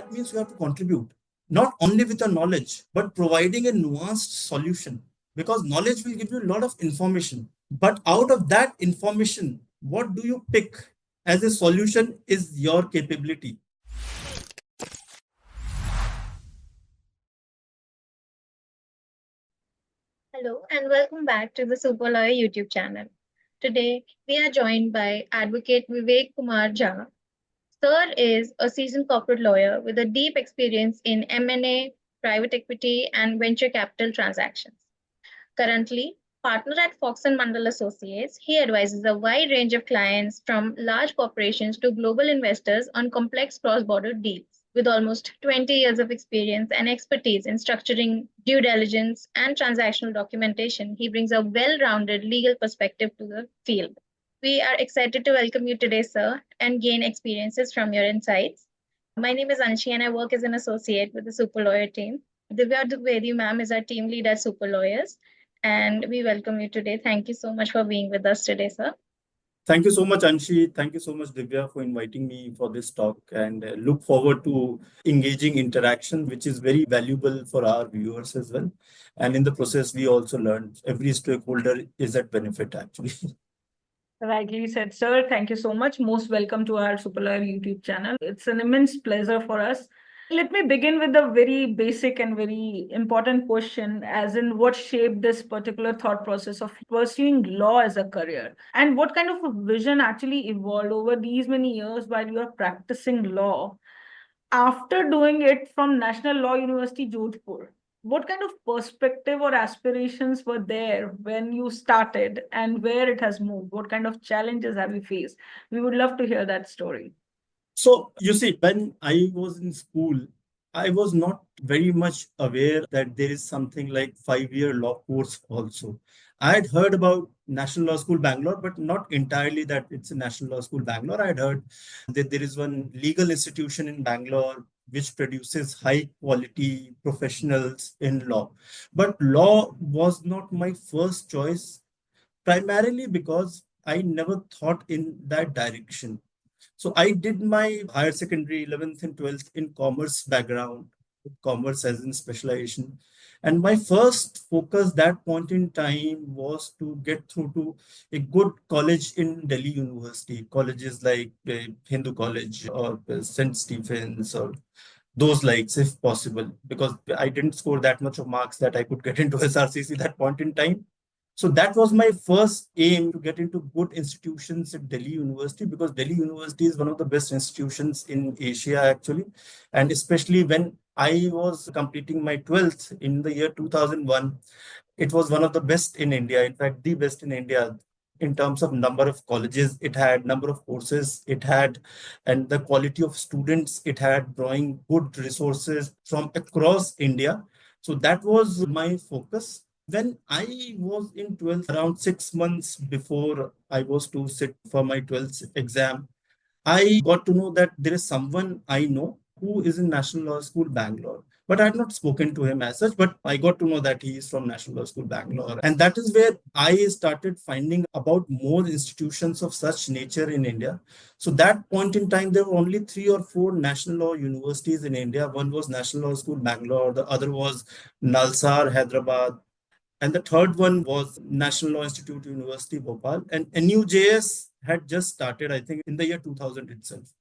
that means you have to contribute, not only with your knowledge, but providing a nuanced solution. Because knowledge will give you a lot of information. But out of that information, what do you pick as a solution is your capability. Hello and welcome back to the Super Lawyer YouTube channel. Today we are joined by Advocate Vivek Jha. Sir is a seasoned corporate lawyer with a deep experience in M&A, private equity, and venture capital transactions. Currently, partner at Fox Mandal Associates, he advises a wide range of clients from large corporations to global investors on complex cross-border deals. With almost 20 years of experience and expertise in structuring due diligence and transactional documentation, he brings a well-rounded legal perspective to the field. We are excited to welcome you today, sir, and gain experiences from your insights. My name is Anshi and I work as an associate with the Super Lawyer team. Divya Dubedi ma'am is our team lead at Super Lawyers, and we welcome you today. Thank you so much for being with us today, sir. Thank you so much, Anshi. Thank you so much, Divya, for inviting me for this talk, and look forward to engaging interaction, which is very valuable for our viewers as well. And in the process, we also learned every stakeholder is at benefit, actually. Rightly said, sir. Thank you so much. Most welcome to our Super Lawyer YouTube channel. It's an immense pleasure for us. Let me begin with a very basic and very important question, as in what shaped this particular thought process of pursuing law as a career? And what kind of a vision actually evolved over these many years while you are practicing law? After doing it from National Law University, Jodhpur, what kind of perspective or aspirations were there when you started and where it has moved? What kind of challenges have you faced? We would love to hear that story. So, you see, when I was in school, I was not very much aware that there is something like 5-year law course also. I had heard about National Law School Bangalore, but not entirely that it's a National Law School Bangalore. I had heard that there is one legal institution in Bangalore which produces high quality professionals in law. But law was not my first choice, primarily because I never thought in that direction. So I did my higher secondary, 11th and 12th in commerce background, commerce as in specialization. And my first focus that point in time was to get through to a good college in Delhi University, colleges like Hindu College or St. Stephen's or those likes if possible, because I didn't score that much of marks that I could get into SRCC that point in time. So that was my first aim, to get into good institutions at Delhi University, because Delhi University is one of the best institutions in Asia, actually. And especially when I was completing my 12th in the year 2001, it was one of the best in India. In fact, the best in India in terms of number of colleges it had, number of courses it had, and the quality of students it had, drawing good resources from across India. So that was my focus. When I was in 12th, around 6 months before I was to sit for my 12th exam, I got to know that there is someone I know who is in National Law School Bangalore. But I had not spoken to him as such, but I got to know that he is from National Law School Bangalore. And that is where I started finding about more institutions of such nature in India. So that point in time, there were only 3 or 4 national law universities in India. One was National Law School Bangalore, the other was Nalsar, Hyderabad, and the third one was National Law Institute University, Bhopal. And NUJS had just started, I think, in the year 2000 itself.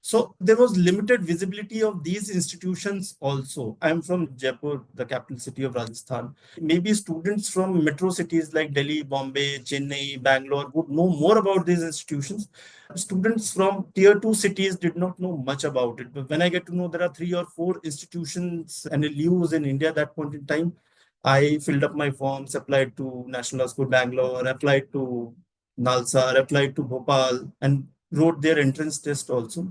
So there was limited visibility of these institutions also. I'm from Jaipur, the capital city of Rajasthan. Maybe students from metro cities like Delhi, Bombay, Chennai, Bangalore would know more about these institutions. Students from tier 2 cities did not know much about it. But when I get to know there are 3 or 4 institutions and NLUs in India at that point in time, I filled up my forms, applied to National Law School Bangalore, applied to Nalsar, applied to Bhopal, and wrote their entrance test also.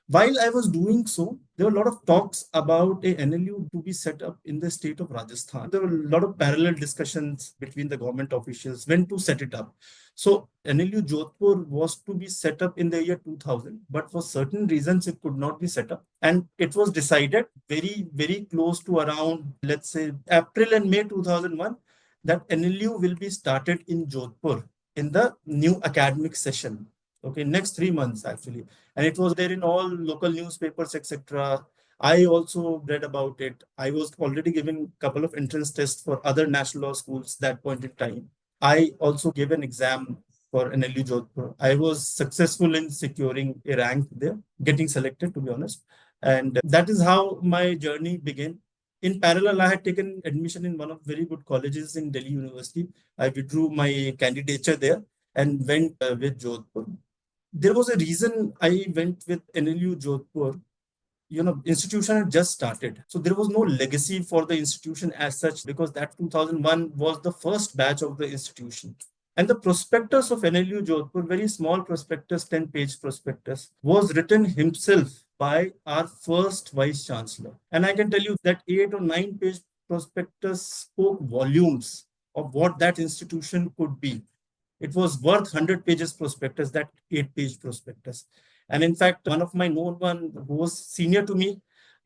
While I was doing so, there were a lot of talks about a NLU to be set up in the state of Rajasthan. There were a lot of parallel discussions between the government officials when to set it up. So NLU Jodhpur was to be set up in the year 2000, but for certain reasons it could not be set up. And it was decided very, very close to around, let's say, April and May 2001, that NLU will be started in Jodhpur in the new academic session. Okay, next 3 months actually. And it was there in all local newspapers, etc. I also read about it. I was already giving a couple of entrance tests for other national law schools that point in time. I also gave an exam for NLU Jodhpur. I was successful in securing a rank there, getting selected, to be honest. And that is how my journey began. In parallel, I had taken admission in one of very good colleges in Delhi University. I withdrew my candidature there and went with Jodhpur. There was a reason I went with NLU Jodhpur. Institution had just started, so there was no legacy for the institution as such, because that 2001 was the first batch of the institution. And the prospectus of NLU Jodhpur, very small prospectus, 10-page prospectus, was written himself by our first vice chancellor. And I can tell you that 8 or 9-page prospectus spoke volumes of what that institution could be. It was worth 100 pages prospectus, that 8-page prospectus. And in fact, one of my known one who was senior to me,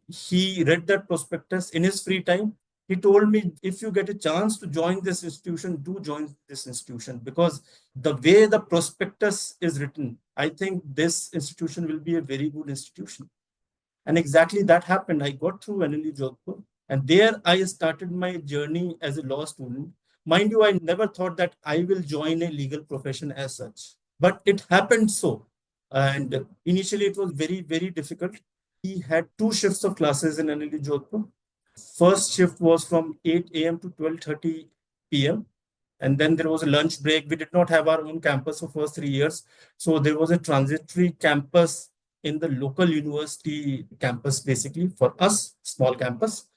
he read that prospectus in his free time. He told me, if you get a chance to join this institution, do join this institution, because the way the prospectus is written, I think this institution will be a very good institution. And exactly that happened. I got through NLU Jodhpur, and there I started my journey as a law student. Mind you, I never thought that I will join a legal profession as such, but it happened so. And initially, it was very, very difficult. We had 2 shifts of classes in NLU Jodhpur. First shift was from 8 a.m. to 12:30 p.m. And then there was a lunch break. We did not have our own campus for first 3 years. So there was a transitory campus in the local university campus, basically, for us, small campus.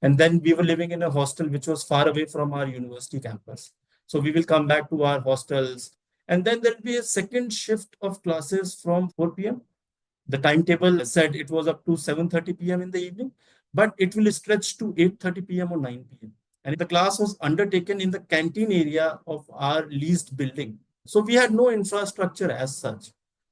And then we were living in a hostel which was far away from our university campus. So we will come back to our hostels. And then there'll be a second shift of classes from 4 p.m. The timetable said it was up to 7:30 p.m. in the evening, but it will stretch to 8:30 p.m. or 9 p.m. And the class was undertaken in the canteen area of our leased building. So we had no infrastructure as such,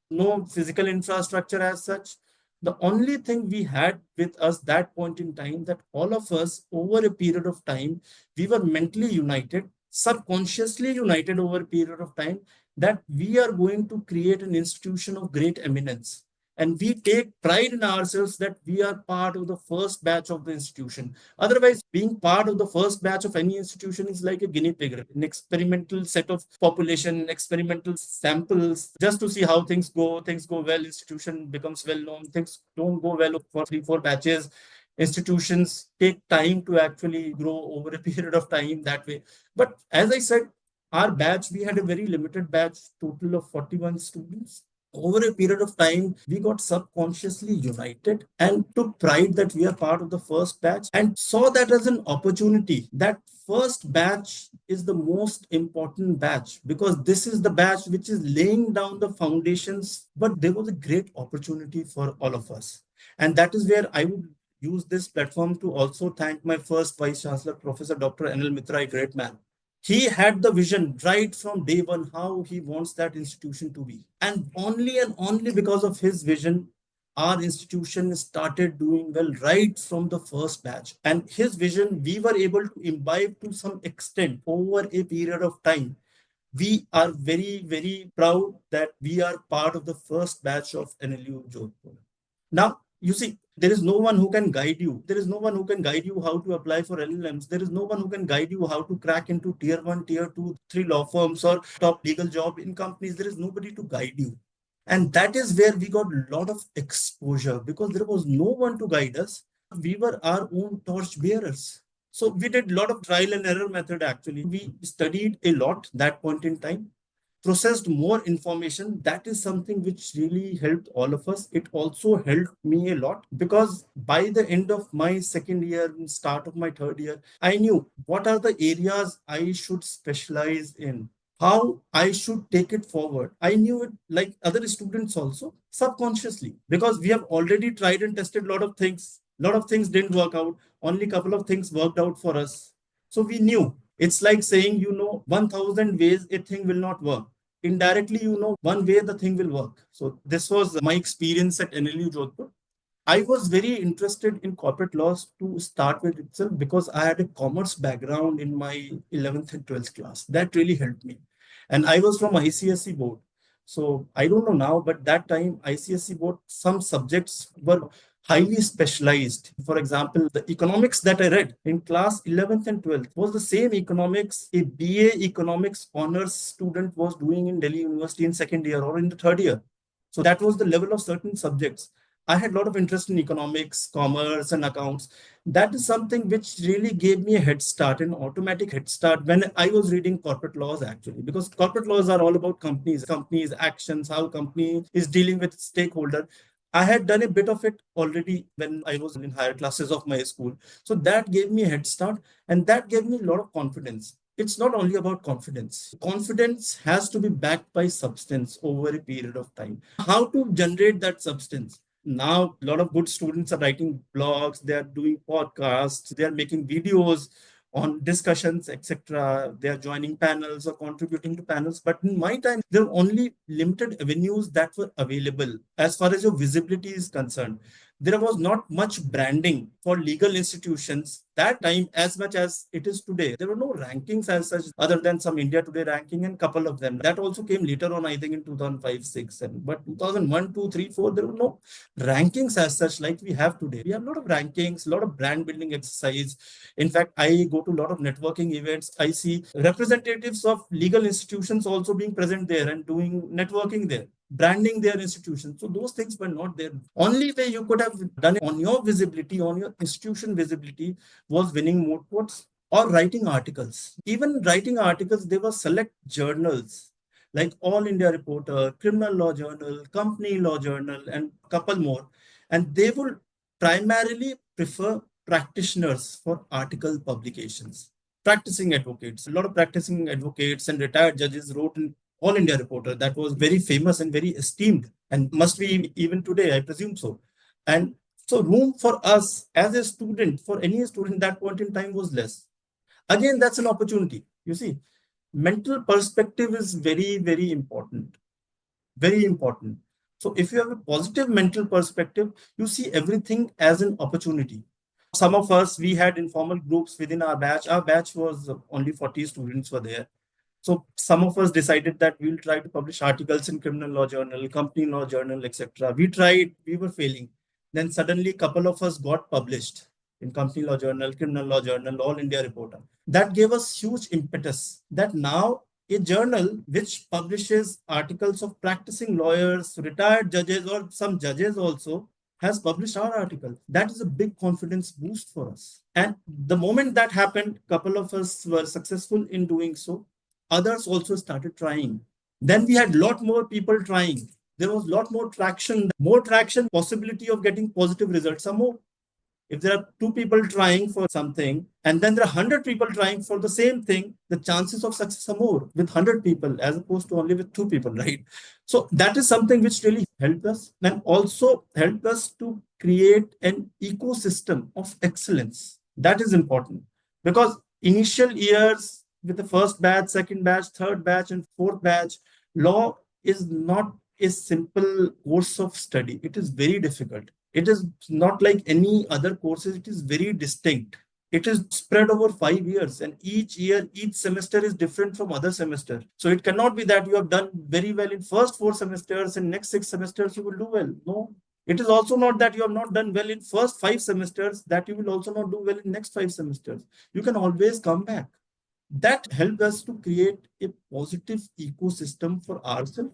no physical infrastructure as such. The only thing we had with us that point in time, that all of us over a period of time, we were mentally united, subconsciously united over a period of time, that we are going to create an institution of great eminence. And we take pride in ourselves that we are part of the first batch of the institution. Otherwise, being part of the first batch of any institution is like a guinea pig, an experimental set of population, experimental samples, just to see how things go. Things go well, institution becomes well known. Things don't go well for 3-4 batches. Institutions take time to actually grow over a period of time that way. But as I said, our batch, we had a very limited batch, total of 41 students. Over a period of time, we got subconsciously united and took pride that we are part of the first batch and saw that as an opportunity. That first batch is the most important batch, because this is the batch which is laying down the foundations. But there was a great opportunity for all of us. And that is where I would use this platform to also thank my first Vice Chancellor, Professor Dr. NL Mitra, a great man. He had the vision right from day one how he wants that institution to be. And only because of his vision, our institution started doing well right from the first batch. And his vision, we were able to imbibe to some extent over a period of time. We are very, very proud that we are part of the first batch of NLU Jodhpur. Now, you see, there is no one who can guide you. There is no one who can guide you how to apply for LLMs. There is no one who can guide you how to crack into tier 1, tier 2, 3 law firms or top legal job in companies. There is nobody to guide you. And that is where we got a lot of exposure, because there was no one to guide us. We were our own torch bearers. So we did a lot of trial and error method, actually. We studied a lot that point in time, processed more information. That is something which really helped all of us. It also helped me a lot, because by the end of my second year and start of my third year, I knew what are the areas I should specialize in, how I should take it forward. I knew it like other students also, subconsciously, because we have already tried and tested a lot of things. A lot of things didn't work out. Only a couple of things worked out for us. So we knew. It's like saying, 1,000 ways a thing will not work. Indirectly, one way the thing will work. So this was my experience at NLU Jodhpur. I was very interested in corporate laws to start with itself, because I had a commerce background in my 11th and 12th class. That really helped me. And I was from ICSE board. So I don't know now, but that time ICSE board, some subjects were highly specialized. For example, the economics that I read in class 11th and 12th was the same economics a BA economics honors student was doing in Delhi University in second year or in the third year. So that was the level of certain subjects. I had a lot of interest in economics, commerce, and accounts. That is something which really gave me a head start, an automatic head start when I was reading corporate laws actually, because corporate laws are all about companies, actions, how company is dealing with stakeholder. I had done a bit of it already when I was in higher classes of my school. So that gave me a head start and that gave me a lot of confidence. It's not only about confidence. Confidence has to be backed by substance over a period of time. How to generate that substance? Now, a lot of good students are writing blogs, they are doing podcasts, they are making videos on discussions, etc. They are joining panels or contributing to panels. But in my time, there were only limited avenues that were available as far as your visibility is concerned. There was not much branding for legal institutions that time as much as it is today. There were no rankings as such other than some India Today ranking and couple of them. That also came later on, I think in 2005, 6, 7. But 2001, 2, 3, 4, there were no rankings as such like we have today. We have a lot of rankings, a lot of brand building exercise. In fact, I go to a lot of networking events. I see representatives of legal institutions also being present there and doing networking there, branding their institution. So those things were not there. Only way you could have done it on your visibility, on your institution visibility, was winning more votes or writing articles. Even writing articles, there were select journals like All India Reporter, Criminal Law Journal, Company Law Journal, and a couple more. And they would primarily prefer practitioners for article publications. Practicing advocates, a lot of practicing advocates and retired judges wrote in All India Reporter. That was very famous and very esteemed and must be even today, I presume so. And so room for us as a student, for any student that point in time was less. Again, that's an opportunity. You see, mental perspective is very, very important. Very important. So if you have a positive mental perspective, you see everything as an opportunity. Some of us, we had informal groups within our batch. Our batch was only 40 students were there. So some of us decided that we'll try to publish articles in Criminal Law Journal, Company Law Journal, etc. We tried, we were failing. Then suddenly a couple of us got published in Company Law Journal, Criminal Law Journal, All India Reporter. That gave us huge impetus that now a journal which publishes articles of practicing lawyers, retired judges, or some judges also has published our article. That is a big confidence boost for us. And the moment that happened, a couple of us were successful in doing so. Others also started trying. Then we had a lot more people trying. There was a lot more traction, possibility of getting positive results. Some more. If there are two people trying for something, and then there are 100 people trying for the same thing, the chances of success are more with 100 people as opposed to only with two people, right? So that is something which really helped us and also helped us to create an ecosystem of excellence. That is important because initial years with the first batch, second batch, third batch, and fourth batch, law is not a simple course of study. It is very difficult. It is not like any other courses. It is very distinct. It is spread over 5 years, and each year, each semester is different from other semester. So it cannot be that you have done very well in first 4 semesters and next 6 semesters you will do well. No. It is also not that you have not done well in first 5 semesters that you will also not do well in next 5 semesters. You can always come back. That helped us to create a positive ecosystem for ourselves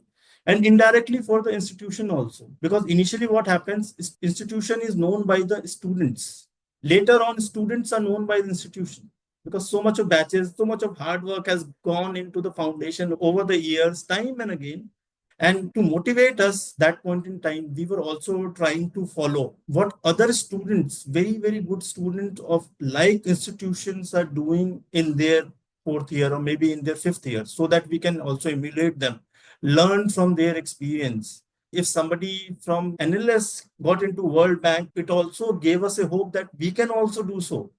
and indirectly for the institution also. Because initially what happens is institution is known by the students. Later on, students are known by the institution because so much of batches, so much of hard work has gone into the foundation over the years, time and again. And to motivate us that point in time, we were also trying to follow what other students, very, very good students of like institutions are doing in their fourth year or maybe in their fifth year so that we can also emulate them, learn from their experience. If somebody from NLS got into World Bank, it also gave us a hope that we can also do so.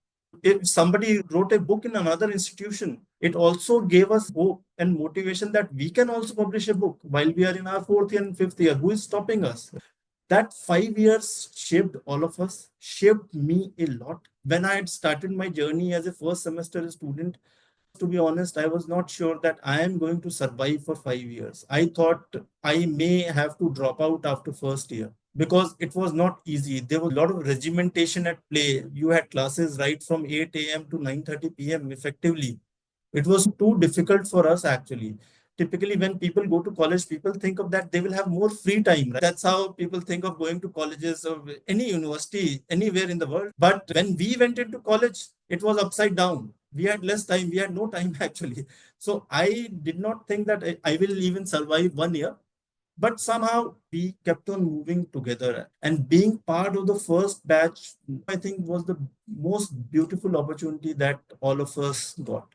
If somebody wrote a book in another institution, it also gave us hope and motivation that we can also publish a book while we are in our fourth year and fifth year. Who is stopping us? That 5 years shaped all of us, shaped me a lot. When I had started my journey as a first semester student, to be honest, I was not sure that I am going to survive for 5 years. I thought I may have to drop out after first year because it was not easy. There was a lot of regimentation at play. You had classes right from 8 a.m. to 9:30 p.m. effectively. It was too difficult for us actually. Typically, when people go to college, people think of that they will have more free time. Right? That's how people think of going to colleges or any university anywhere in the world. But when we went into college, it was upside down. We had less time. We had no time actually. So I did not think that I will even survive 1 year. But somehow we kept on moving together. And being part of the first batch, I think, was the most beautiful opportunity that all of us got.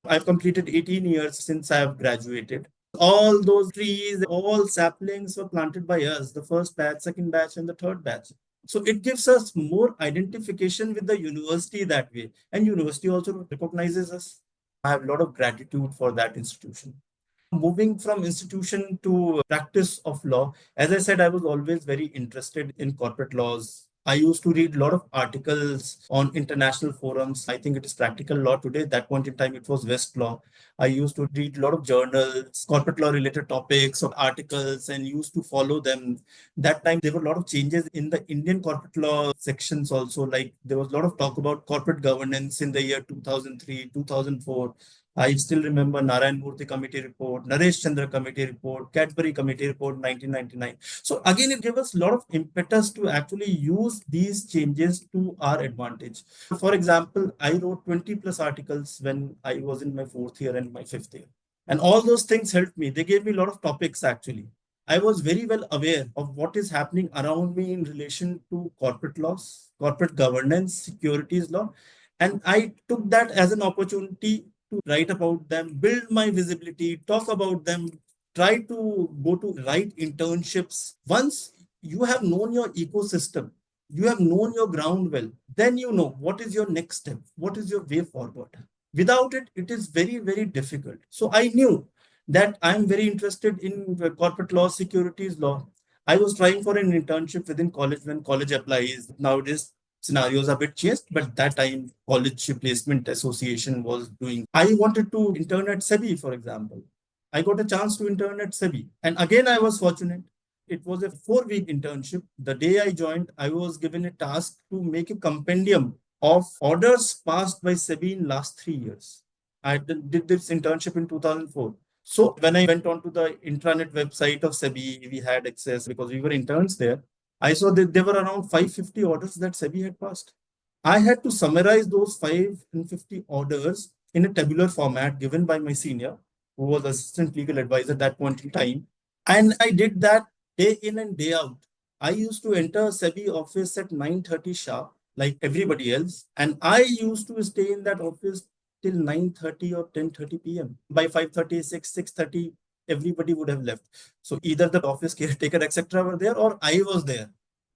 I've completed 18 years since I've graduated. All those trees, all saplings were planted by us, the first batch, second batch, and the third batch. So it gives us more identification with the university that way. And university also recognizes us. I have a lot of gratitude for that institution. Moving from institution to practice of law, as I said, I was always very interested in corporate laws. I used to read a lot of articles on international forums. I think it is practical law today. At that point in time, it was West law. I used to read a lot of journals, corporate law related topics or articles, and used to follow them. That time, there were a lot of changes in the Indian corporate law sections also. Like there was a lot of talk about corporate governance in the year 2003, 2004. I still remember Narayan Murthy Committee report, Naresh Chandra Committee report, Cadbury Committee report, 1999. So again, it gave us a lot of impetus to actually use these changes to our advantage. For example, I wrote 20 plus articles when I was in my fourth year and my fifth year. And all those things helped me. They gave me a lot of topics actually. I was very well aware of what is happening around me in relation to corporate laws, corporate governance, securities law. And I took that as an opportunity to write about them, build my visibility, talk about them, try to go to right internships. Once you have known your ecosystem, you have known your ground well, then you know what is your next step, what is your way forward. Without it, it is very, very difficult. So I knew that I'm very interested in corporate law, securities law. I was trying for an internship within college when college applies. Nowadays, scenarios a bit changed, but that time College Placement Association was doing. I wanted to intern at SEBI, for example. I got a chance to intern at SEBI. And again, I was fortunate. It was a 4 week internship. The day I joined, I was given a task to make a compendium of orders passed by SEBI in last 3 years. I did this internship in 2004. So when I went on to the intranet website of SEBI, we had access because we were interns there. I saw that there were around 550 orders that SEBI had passed. I had to summarize those 550 orders in a tabular format given by my senior, who was assistant legal advisor at that point in time. And I did that day in and day out. I used to enter SEBI office at 9:30 sharp, like everybody else. And I used to stay in that office till 9:30 or 10:30 p.m. By 5:30, 6:30, everybody would have left. So either the office caretaker, etc., were there, or I was there,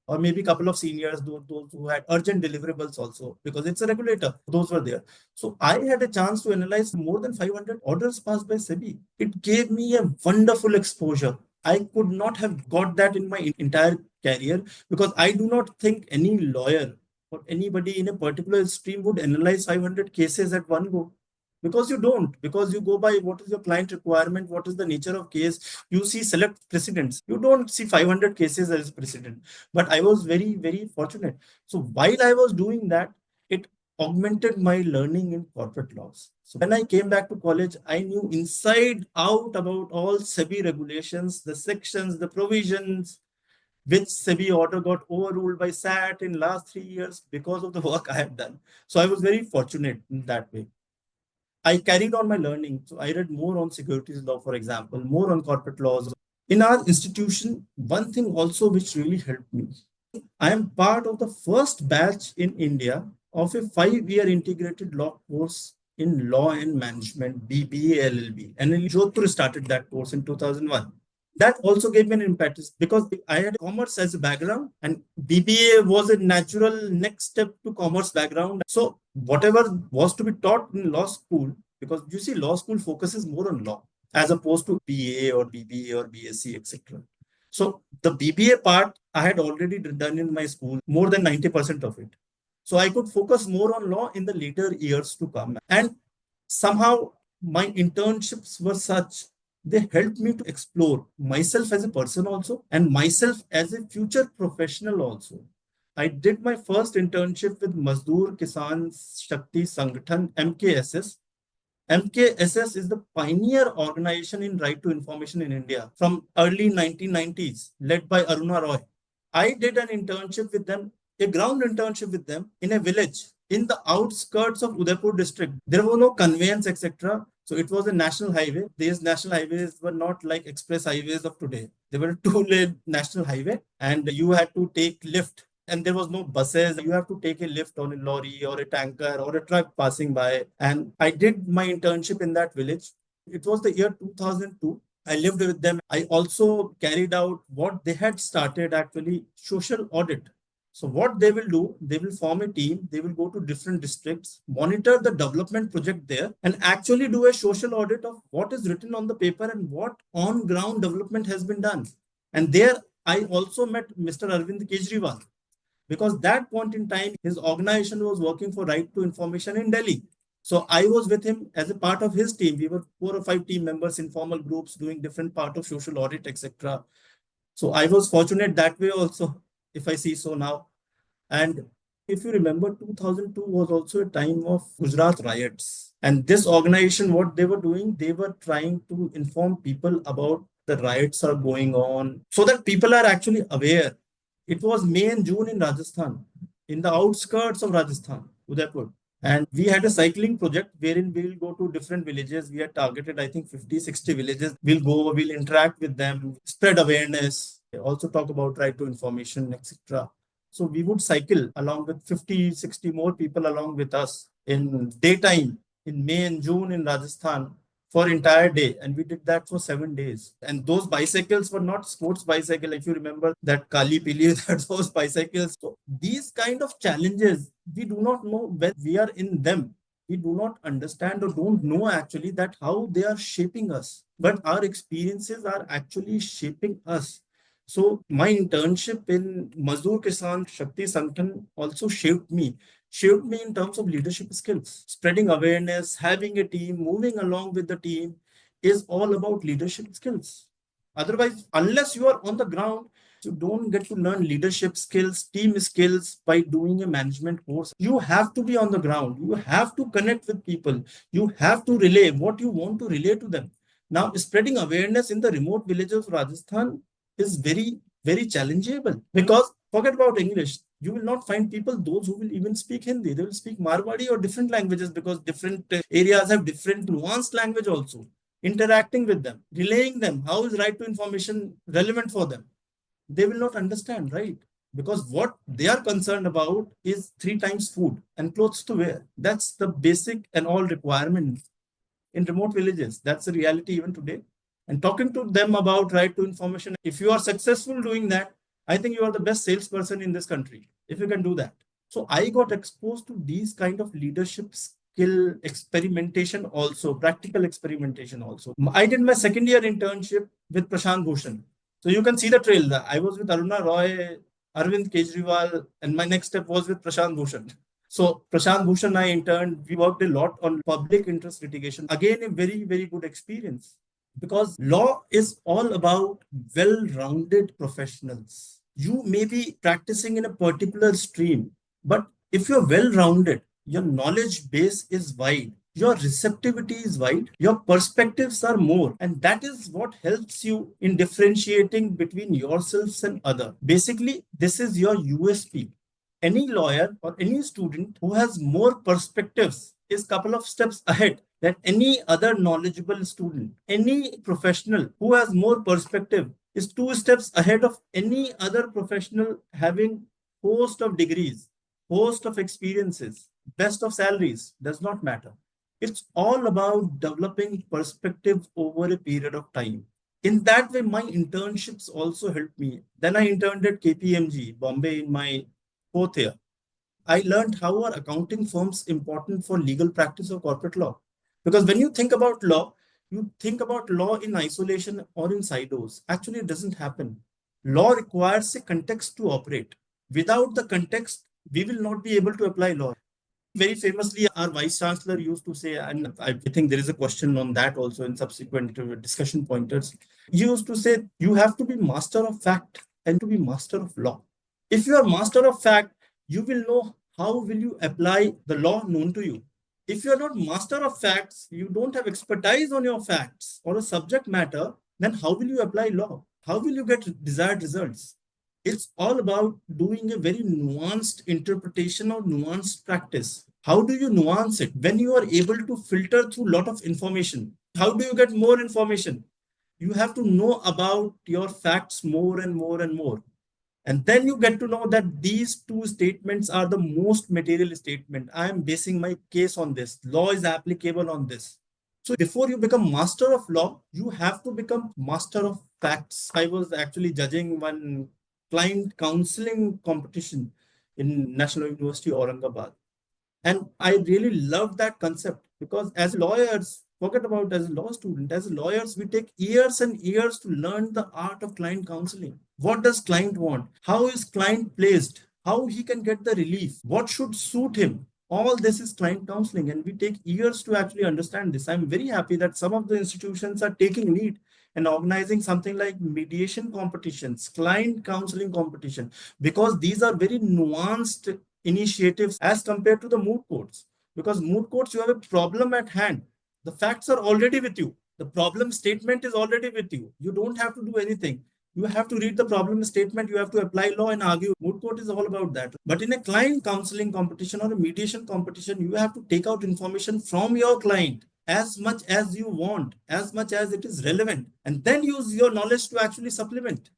or maybe a couple of seniors, those who had urgent deliverables also, because it's a regulator. Those were there. So I had a chance to analyze more than 500 orders passed by SEBI. It gave me a wonderful exposure. I could not have got that in my entire career because I do not think any lawyer or anybody in a particular stream would analyze 500 cases at one go. Because you don't, because you go by what is your client requirement, what is the nature of case. You see select precedents. You don't see 500 cases as precedent. But I was very, very fortunate. So while I was doing that, it augmented my learning in corporate laws. So when I came back to college, I knew inside out about all SEBI regulations, the sections, the provisions, which SEBI order got overruled by SAT in last 3 years because of the work I have done. So I was very fortunate in that way. I carried on my learning. So I read more on securities law, for example, more on corporate laws. In our institution, one thing also which really helped me, I am part of the first batch in India of a 5 year integrated law course in law and management, BBA LLB. NLU Jodhpur started that course in 2001. That also gave me an impetus because I had commerce as a background and BBA was a natural next step to commerce background. So whatever was to be taught in law school, because you see law school focuses more on law as opposed to BA or BBA or BSc, etc. So the BBA part I had already done in my school, more than 90% of it. So I could focus more on law in the later years to come. And Somehow my internships were such, they helped me to explore myself as a person also and myself as a future professional also. I did my first internship with Mazdoor Kisan Shakti Sangathan, MKSS. MKSS is the pioneer organization in right to information in India from early 1990s, led by Aruna Roy. I did an internship with them, a ground internship with them in a village in the outskirts of Udaipur district. There was no conveyance, etc. So it was a national highway. These national highways were not like express highways of today. They were a two-lane national highway, and you had to take lift. And there was no buses. You have to take a lift on a lorry or a tanker or a truck passing by. And I did my internship in that village. It was the year 2002. I lived with them. I also carried out what they had started, actually social audit. So what they will do, they will form a team, they will go to different districts, monitor the development project there, and actually do a social audit of what is written on the paper and what on ground development has been done. And there I also met Mr. Arvind Kejriwal, because that point in time his organization was working for right to information in Delhi. So I was with him as a part of his team. We were 4 or 5 team members in formal groups doing different part of social audit, etc. So I was fortunate that way also, if I see so now. And if you remember, 2002 was also a time of Gujarat riots. And this organization, what they were doing, they were trying to inform people about the riots are going on so that people are actually aware. It was May and June in Rajasthan, in the outskirts of Rajasthan, Udaipur. And we had a cycling project wherein we will go to different villages. We had targeted, I think, 50, 60 villages. We'll go, we'll interact with them, spread awareness, also talk about right to information, etc. So we would cycle along with 50, 60 more people along with us in daytime in May and June in Rajasthan for entire day. And we did that for 7 days. And those bicycles were not sports bicycle. If you remember that Kali Pili, that those bicycles. So these kind of challenges, we do not know when we are in them. We do not understand or don't know actually that how they are shaping us. But our experiences are actually shaping us. So my internship in Mazdoor Kisan Shakti Sangathan also shaped me in terms of leadership skills. Spreading awareness, having a team, moving along with the team is all about leadership skills. Otherwise, unless you are on the ground, you don't get to learn leadership skills, team skills by doing a management course. You have to be on the ground. You have to connect with people. You have to relay what you want to relay to them. Now, spreading awareness in the remote villages of Rajasthan is very, very challengeable, because forget about English. You will not find people, those who will even speak Hindi. They will speak Marwadi or different languages, because different areas have different nuanced language also. Interacting with them, relaying them, how is right to information relevant for them? They will not understand, right? Because what they are concerned about is 3 times food and clothes to wear. That's the basic and all requirement in remote villages. That's the reality even today. And talking to them about right to information, if you are successful doing that, I think you are the best salesperson in this country, if you can do that. So I got exposed to these kind of leadership skill experimentation also, practical experimentation also. I did my second year internship with Prashant Bhushan. So you can see the trail. I was with Aruna Roy, Arvind Kejriwal, and my next step was with Prashant Bhushan. So Prashant Bhushan and I interned. We worked a lot on public interest litigation. Again, a very, very good experience, because law is all about well-rounded professionals. You may be practicing in a particular stream, but if you're well-rounded, your knowledge base is wide, your receptivity is wide, your perspectives are more, and that is what helps you in differentiating between yourselves and other. Basically, this is your USP. Any lawyer or any student who has more perspectives is a couple of steps ahead than any other knowledgeable student. Any professional who has more perspective is 2 steps ahead of any other professional having host of degrees, host of experiences, best of salaries. Does not matter. It's all about developing perspective over a period of time. In that way, my internships also helped me. Then I interned at KPMG, Bombay, in my 4th year. I learned how are accounting firms important for legal practice of corporate law. Because when you think about law, you think about law in isolation or in silos. Actually, it doesn't happen. Law requires a context to operate. Without the context, we will not be able to apply law. Very famously, our vice chancellor used to say, and I think there is a question on that also in subsequent discussion pointers. He used to say, you have to be master of fact and to be master of law. If you are master of fact, you will know how will you apply the law known to you. If you are not master of facts, you don't have expertise on your facts or a subject matter, then how will you apply law? How will you get desired results? It's all about doing a very nuanced interpretation or nuanced practice. How do you nuance it? When you are able to filter through a lot of information, how do you get more information? You have to know about your facts more and more and more. And then you get to know that these two statements are the most material statement. I am basing my case on this. Law is applicable on this. So before you become master of law, you have to become master of facts. I was actually judging one client counseling competition in National University Aurangabad. And I really love that concept because as lawyers, forget about as a law student, as lawyers, we take years and years to learn the art of client counseling. What does client want? How is client placed? How he can get the relief? What should suit him? All this is client counseling, and we take years to actually understand this. I'm very happy that some of the institutions are taking lead and organizing something like mediation competitions, client counseling competition, because these are very nuanced initiatives as compared to the moot courts. Because moot courts, you have a problem at hand. The facts are already with you. The problem statement is already with you. You don't have to do anything. You have to read the problem statement. You have to apply law and argue. Moot court is all about that. But in a client counseling competition or a mediation competition, you have to take out information from your client as much as you want, as much as it is relevant, and then use your knowledge to actually supplement.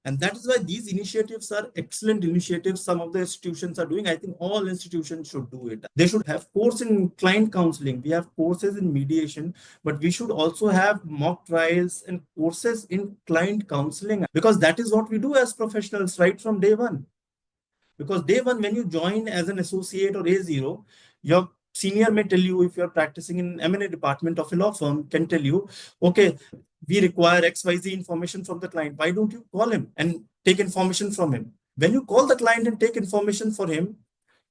And that is why these initiatives are excellent initiatives. Some of the institutions are doing. I think all institutions should do it. They should have course in client counseling. We have courses in mediation, but we should also have mock trials and courses in client counseling, because that is what we do as professionals right from day one. Because day one, when you join as an associate or A0, your senior may tell you, if you're practicing in M&A department of a law firm, can tell you, okay, we require XYZ information from the client. Why don't you call him and take information from him? When you call the client and take information for him,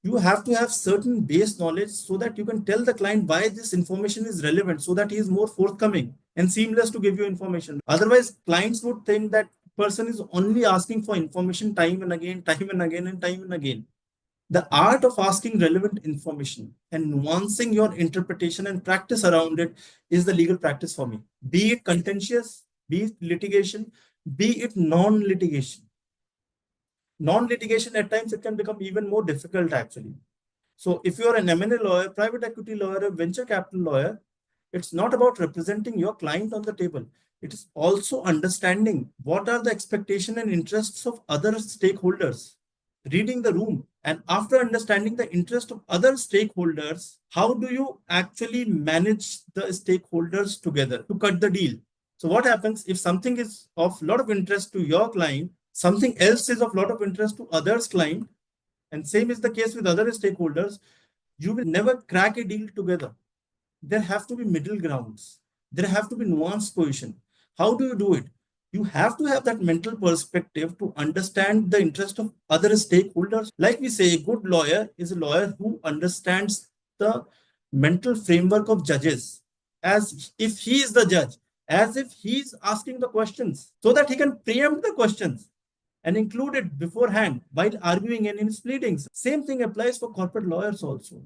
you have to have certain base knowledge so that you can tell the client why this information is relevant, so that he is more forthcoming and seamless to give you information. Otherwise, clients would think that person is only asking for information time and again, time and again, and time and again. The art of asking relevant information and nuancing your interpretation and practice around it is the legal practice for me. Be it contentious, be it litigation, be it non-litigation. Non-litigation, at times it can become even more difficult actually. So if you are an M&A lawyer, private equity lawyer, a venture capital lawyer, it's not about representing your client on the table. It is also understanding what are the expectations and interests of other stakeholders, reading the room. And after understanding the interest of other stakeholders, how do you actually manage the stakeholders together to cut the deal? So what happens if something is of a lot of interest to your client, something else is of a lot of interest to others' client, and same is the case with other stakeholders, you will never crack a deal together. There have to be middle grounds. There have to be nuanced position. How do you do it? You have to have that mental perspective to understand the interest of other stakeholders. Like we say, a good lawyer is a lawyer who understands the mental framework of judges as if he is the judge, as if he is asking the questions so that he can preempt the questions and include it beforehand while arguing and in his pleadings. Same thing applies for corporate lawyers also.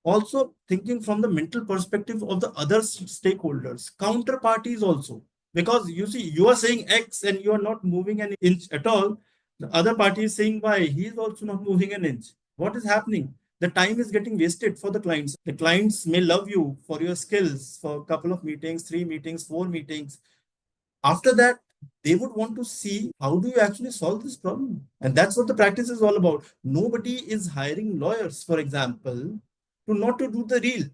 Also thinking from the mental perspective of the other stakeholders, counterparties also. Because you see, you are saying X and you are not moving an inch at all. The other party is saying Y, he is also not moving an inch. What is happening? The time is getting wasted for the clients. The clients may love you for your skills for a couple of meetings, 3 meetings, 4 meetings. After that, they would want to see how do you actually solve this problem. And that's what the practice is all about. Nobody is hiring lawyers, for example, to not to do the deal.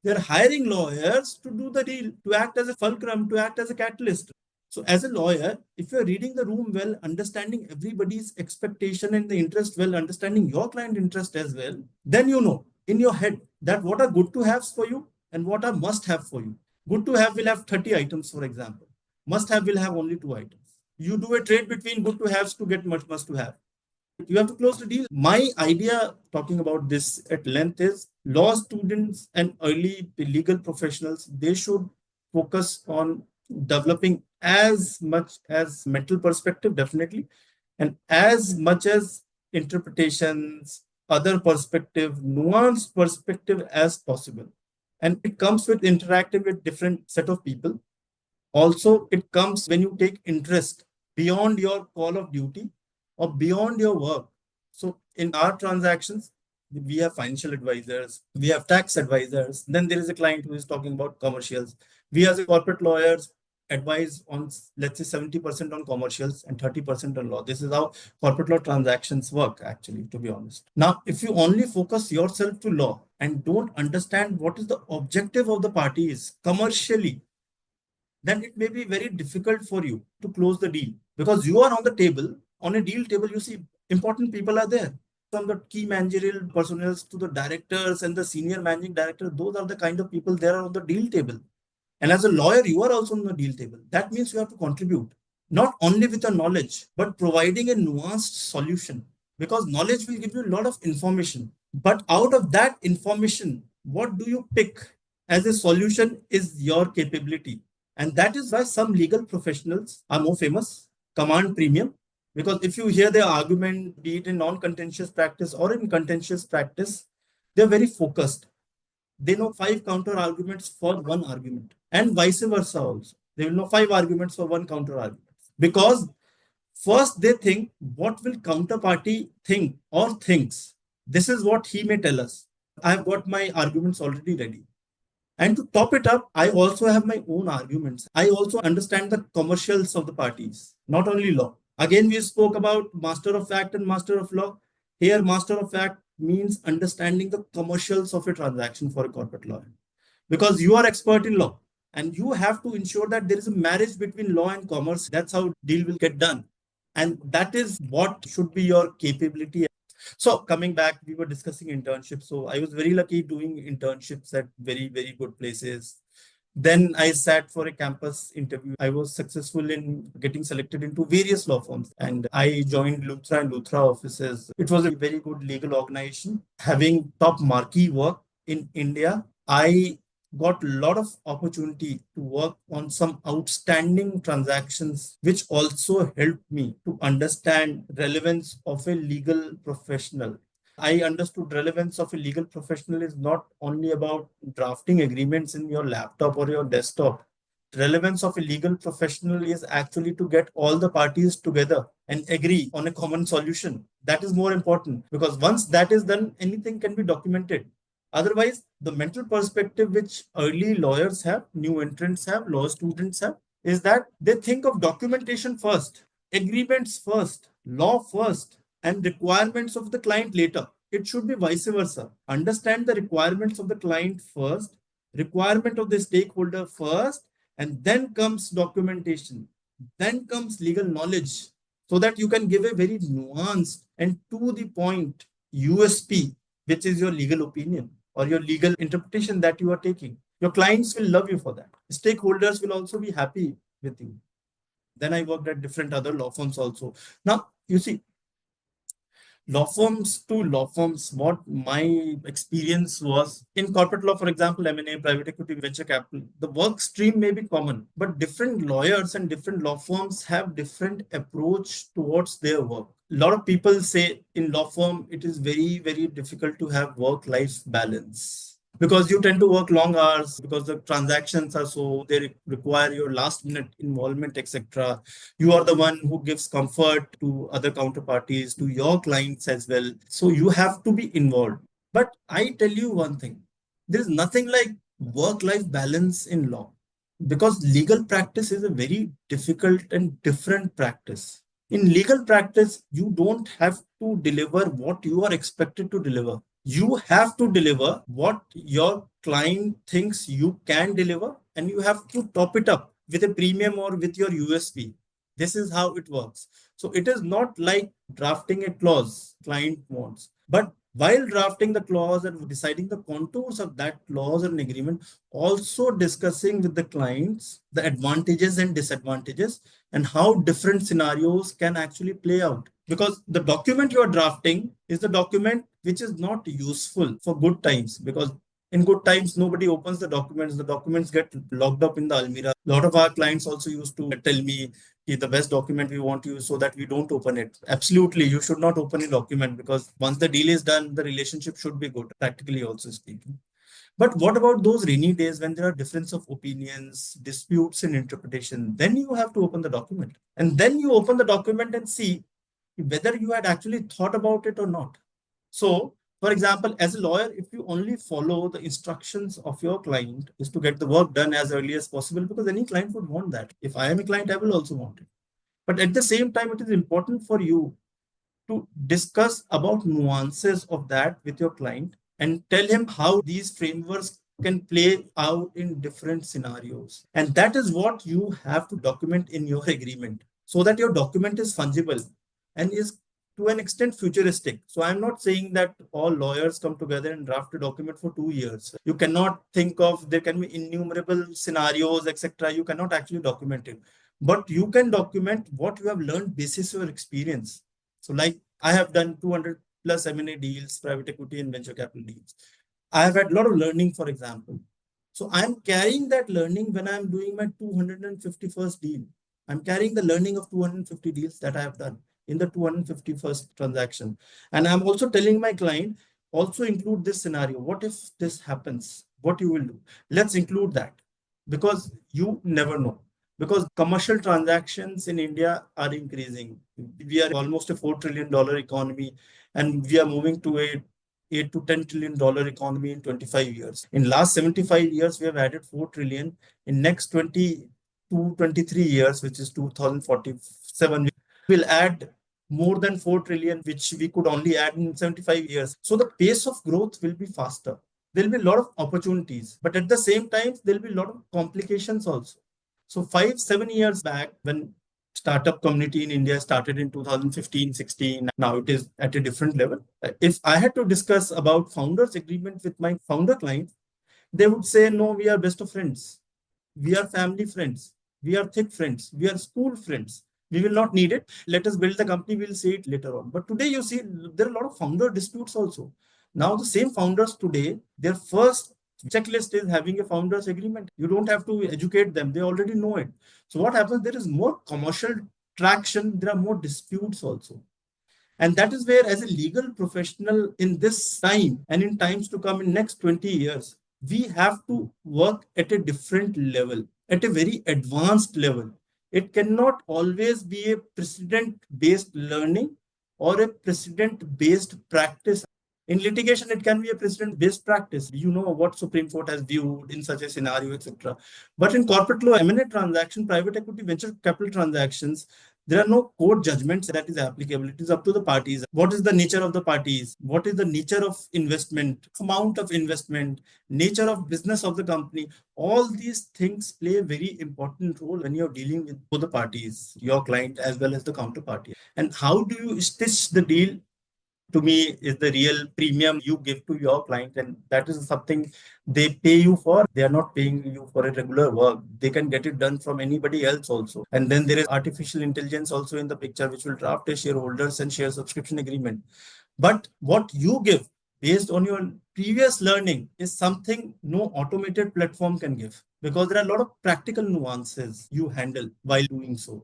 They're hiring lawyers to do the deal, to act as a fulcrum, to act as a catalyst. So as a lawyer, if you're reading the room well, understanding everybody's expectation and the interest well, understanding your client interest as well, then you know in your head that what are good to haves for you and what are must have for you. Good to have will have 30 items, for example. Must have will have only 2 items. You do a trade between good to haves to get much must to have. You have to close the deal. My idea, talking about this at length, is law students and early legal professionals, they should focus on developing as much as mental perspective, definitely, and as much as interpretations, other perspective, nuanced perspective as possible. And it comes with interacting with different set of people. Also, it comes when you take interest beyond your call of duty or beyond your work. So in our transactions, we have financial advisors, we have tax advisors. Then there is a client who is talking about commercials. We as a corporate lawyers advise on, let's say, 70% on commercials and 30% on law. This is how corporate law transactions work, actually, to be honest. Now, if you only focus yourself to law and don't understand what is the objective of the parties commercially, then it may be very difficult for you to close the deal, because you are on the table. On a deal table, you see important people are there. From the key managerial personnel to the directors and the senior managing director, those are the kind of people there on the deal table. And as a lawyer, you are also on the deal table. That means you have to contribute, not only with your knowledge, but providing a nuanced solution, because knowledge will give you a lot of information. But out of that information, what do you pick as a solution is your capability. And that is why some legal professionals are more famous, command premium, because if you hear their argument, be it in non-contentious practice or in contentious practice, they're very focused. They know 5 counter arguments for one argument, and vice versa also. They will know 5 arguments for one counter argument. Because first they think, what will counterparty think or thinks? This is what he may tell us. I have got my arguments already ready. And to top it up, I also have my own arguments. I also understand the commercials of the parties, not only law. Again, we spoke about master of fact and master of law. Here, master of fact means understanding the commercials of a transaction for a corporate lawyer, because you are expert in law and you have to ensure that there is a marriage between law and commerce. That's how deal will get done. And that is what should be your capability. So coming back, we were discussing internships. So I was very lucky doing internships at very, very good places. Then I sat for a campus interview. I was successful in getting selected into various law firms, and I joined Luthra and Luthra offices. It was a very good legal organization having top marquee work in India. I got a lot of opportunity to work on some outstanding transactions, which also helped me to understand relevance of a legal professional. I understood relevance of a legal professional is not only about drafting agreements in your laptop or your desktop. Relevance of a legal professional is actually to get all the parties together and agree on a common solution. That is more important, because once that is done, anything can be documented. Otherwise, the mental perspective which early lawyers have, new entrants have, law students have, is that they think of documentation first, agreements first, law first, and requirements of the client later. It should be vice versa. Understand the requirements of the client first, requirement of the stakeholder first, and then comes documentation. Then comes legal knowledge, so that you can give a very nuanced and to the point USP, which is your legal opinion or your legal interpretation that you are taking. Your clients will love you for that. Stakeholders will also be happy with you. Then I worked at different other law firms also. Now, you see, law firms to law firms, what my experience was in corporate law, for example, M&A, private equity, venture capital, the work stream may be common, but different lawyers and different law firms have different approach towards their work. A lot of people say in law firm, it is very, very difficult to have work-life balance, because you tend to work long hours, because the transactions are so, they require your last minute involvement, etc. You are the one who gives comfort to other counterparties, to your clients as well. So you have to be involved. But I tell you one thing, there is nothing like work-life balance in law, because legal practice is a very difficult and different practice. In legal practice, you don't have to deliver what you are expected to deliver. You have to deliver what your client thinks you can deliver, and you have to top it up with a premium or with your USP. This is how it works. So it is not like drafting a clause client wants, but while drafting the clause and deciding the contours of that clause and agreement, also discussing with the clients the advantages and disadvantages and how different scenarios can actually play out. Because the document you are drafting is the document which is not useful for good times, because in good times, nobody opens the documents. The documents get locked up in the Almira. A lot of our clients also used to tell me, the best document we want to use so that we don't open it. Absolutely, you should not open a document, because once the deal is done, the relationship should be good, practically also speaking. But what about those rainy days when there are difference of opinions, disputes in interpretation? Then you have to open the document. And then you open the document and see whether you had actually thought about it or not. So, for example, as a lawyer, if you only follow the instructions of your client is to get the work done as early as possible, because any client would want that. If I am a client, I will also want it. But at the same time, it is important for you to discuss about nuances of that with your client and tell him how these frameworks can play out in different scenarios. And that is what you have to document in your agreement, so that your document is fungible and is to an extent futuristic. So I'm not saying that all lawyers come together and draft a document for 2 years. You cannot think of, there can be innumerable scenarios, etc. You cannot actually document it. But you can document what you have learned basis your experience. So like I have done 200 plus M&A deals, private equity and venture capital deals. I have had a lot of learning, for example. So I'm carrying that learning when I'm doing my 251st deal. I'm carrying the learning of 250 deals that I have done in the 251st transaction. And I'm also telling my client, also include this scenario. What if this happens? What you will do? Let's include that, because you never know. Because commercial transactions in India are increasing. We are almost a $4 trillion economy, and we are moving to a $8 to $10 trillion economy in 25 years. In last 75 years, we have added 4 trillion. In next 22, 23 years, which is 2047, we will add more than 4 trillion, which we could only add in 75 years. So the pace of growth will be faster. There'll be a lot of opportunities, but at the same time, there'll be a lot of complications also. So 5, 7 years back, when startup community in India started in 2015, 16, now it is at a different level. If I had to discuss about founders agreement with my founder client, they would say, no, we are best of friends. We are family friends. We are thick friends. We are school friends. We will not need it. Let us build the company. We'll see it later on. But today, you see, there are a lot of founder disputes also. Now, the same founders today, their first checklist is having a founders agreement. You don't have to educate them. They already know it. So what happens? There is more commercial traction. There are more disputes also. And that is where, as a legal professional in this time and in times to come in next 20 years, we have to work at a different level, at a very advanced level. It cannot always be a precedent-based learning or a precedent-based practice. In litigation, it can be a precedent-based practice. You know what Supreme Court has viewed in such a scenario, etc. But in corporate law, M&A transaction, private equity, venture capital transactions, there are no court judgments that is applicable. It is up to the parties. What is the nature of the parties? What is the nature of investment, amount of investment, nature of business of the company? All these things play a very important role when you're dealing with both the parties, your client as well as the counterparty. And how do you stitch the deal, to me, is the real premium you give to your client, and that is something they pay you for. They are not paying you for a regular work. They can get it done from anybody else also. And then there is artificial intelligence also in the picture, which will draft a shareholders and share subscription agreement. But what you give based on your previous learning is something no automated platform can give, because there are a lot of practical nuances you handle while doing so.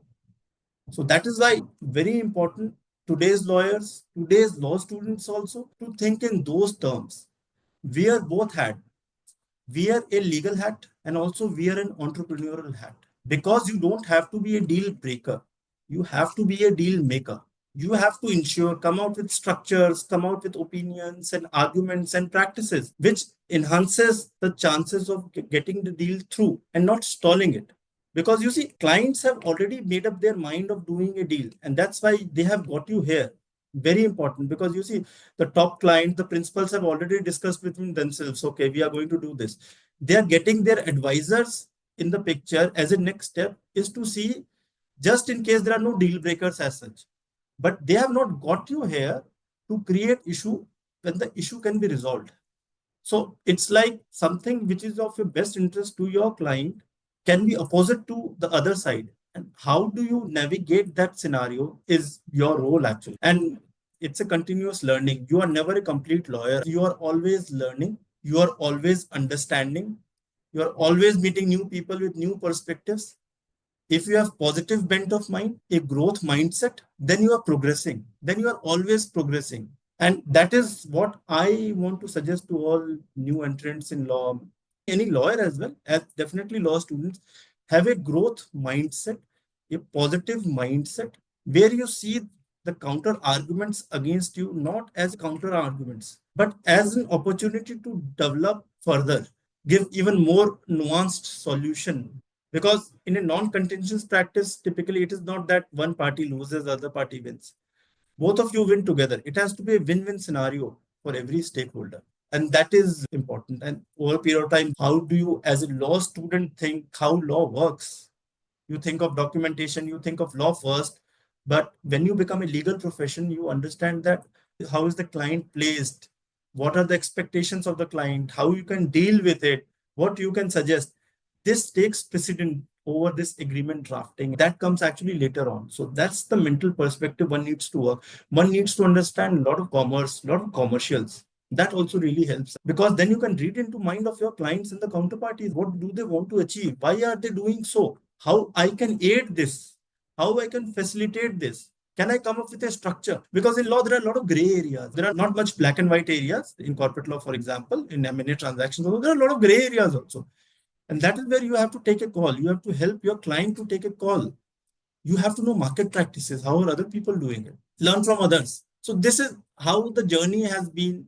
So that is why very important, today's lawyers, today's law students also, to think in those terms. Wear both hats. Wear a legal hat and also wear an entrepreneurial hat. Because you don't have to be a deal breaker. You have to be a deal maker. You have to ensure, come out with structures, come out with opinions and arguments and practices, which enhances the chances of getting the deal through and not stalling it. Because you see, clients have already made up their mind of doing a deal, and that's why they have got you here. Very important, because you see, the top client, the principals have already discussed between themselves, okay, we are going to do this. They are getting their advisors in the picture as a next step, is to see, just in case there are no deal breakers as such. But they have not got you here to create issue when the issue can be resolved. So it's like something which is of your best interest to your client can be opposite to the other side. And how do you navigate that scenario is your role actually. And it's a continuous learning. You are never a complete lawyer. You are always learning. You are always understanding. You are always meeting new people with new perspectives. If you have positive bent of mind, a growth mindset, then you are progressing. Then you are always progressing. And that is what I want to suggest to all new entrants in law, any lawyer as well, as definitely law students, have a growth mindset, a positive mindset, where you see the counter arguments against you not as counter arguments, but as an opportunity to develop further, give even more nuanced solution. Because in a non-contentious practice, typically it is not that one party loses, the other party wins. Both of you win together. It has to be a win-win scenario for every stakeholder. And that is important. And over a period of time, how do you, as a law student, think how law works? You think of documentation, you think of law first. But when you become a legal profession, you understand that how is the client placed? What are the expectations of the client? How you can deal with it? What you can suggest? This takes precedent over this agreement drafting. That comes actually later on. So that's the mental perspective one needs to work. One needs to understand a lot of commerce, a lot of commercials. That also really helps because then you can read into mind of your clients and the counterparties. What do they want to achieve? Why are they doing so? How I can aid this? How I can facilitate this? Can I come up with a structure? Because in law, there are a lot of gray areas. There are not much black and white areas. In corporate law, for example, in M&A transactions, there are a lot of gray areas also. And that is where you have to take a call. You have to help your client to take a call. You have to know market practices. How are other people doing it? Learn from others. So this is how the journey has been.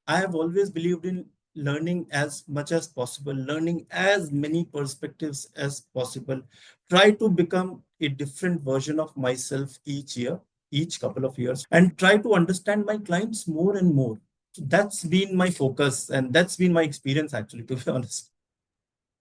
I have always believed in learning as much as possible, learning as many perspectives as possible. Try to become a different version of myself each year, each couple of years, and try to understand my clients more and more. So that's been my focus, and that's been my experience actually, to be honest.